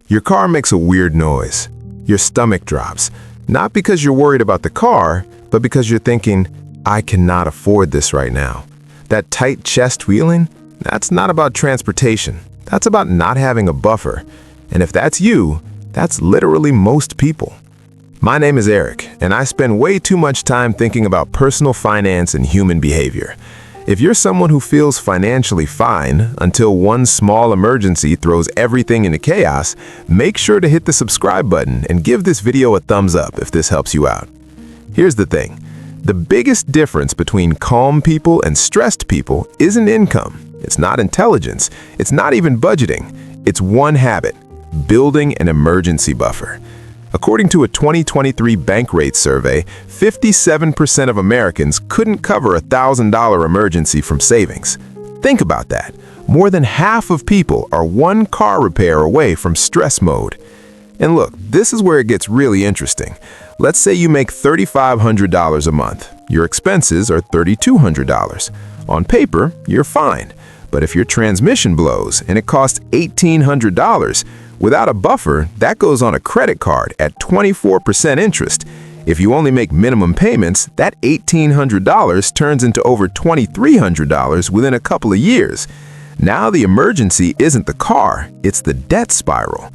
Your car makes a weird noise. Your stomach drops. Not because you're worried about the car, but because you're thinking, I cannot afford this right now. That tight chest feeling, that's not about transportation. That's about not having a buffer. And if that's you, that's literally most people. My name is Eric, and I spend way too much time thinking about personal finance and human behavior. If you're someone who feels financially fine until one small emergency throws everything into chaos, make sure to hit the subscribe button and give this video a thumbs up if this helps you out. Here's the thing. The biggest difference between calm people and stressed people isn't income. It's not intelligence. It's not even budgeting. It's one habit: building an emergency buffer. According to a 2023 Bankrate survey, 57% of Americans couldn't cover a $1,000 emergency from savings. Think about that. More than half of people are one car repair away from stress mode. And look, this is where it gets really interesting. Let's say you make $3,500 a month. Your expenses are $3,200. On paper, you're fine. But if your transmission blows and it costs $1,800, without a buffer, that goes on a credit card at 24% interest. If you only make minimum payments, that $1,800 turns into over $2,300 within a couple of years. Now the emergency isn't the car, it's the debt spiral.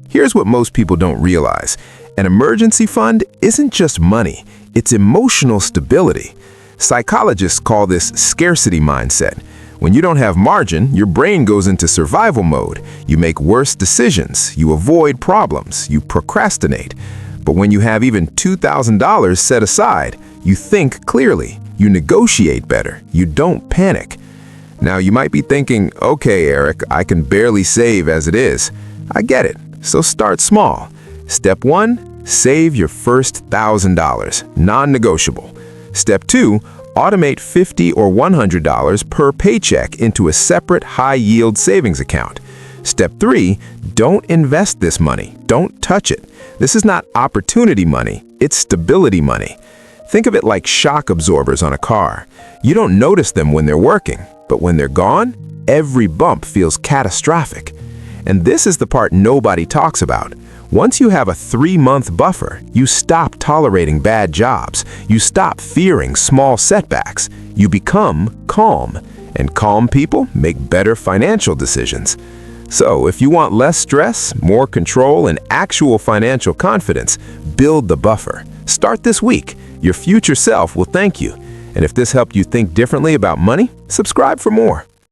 Here's what most people don't realize. An emergency fund isn't just money, it's emotional stability. Psychologists call this scarcity mindset. When you don't have margin, your brain goes into survival mode. You make worse decisions, you avoid problems, you procrastinate. But when you have even $2,000 set aside, you think clearly, you negotiate better, you don't panic. Now you might be thinking, okay, Eric, I can barely save as it is. I get it, so start small. Step 1, save your first $1,000, non-negotiable. Step 2, automate $50 or $100 per paycheck into a separate high-yield savings account. Step 3, don't invest this money. Don't touch it. This is not opportunity money, it's stability money. Think of it like shock absorbers on a car. You don't notice them when they're working, but when they're gone, every bump feels catastrophic. And this is the part nobody talks about. Once you have a 3-month buffer, you stop tolerating bad jobs. You stop fearing small setbacks. You become calm. And calm people make better financial decisions. So if you want less stress, more control, and actual financial confidence, build the buffer. Start this week. Your future self will thank you. And if this helped you think differently about money, subscribe for more.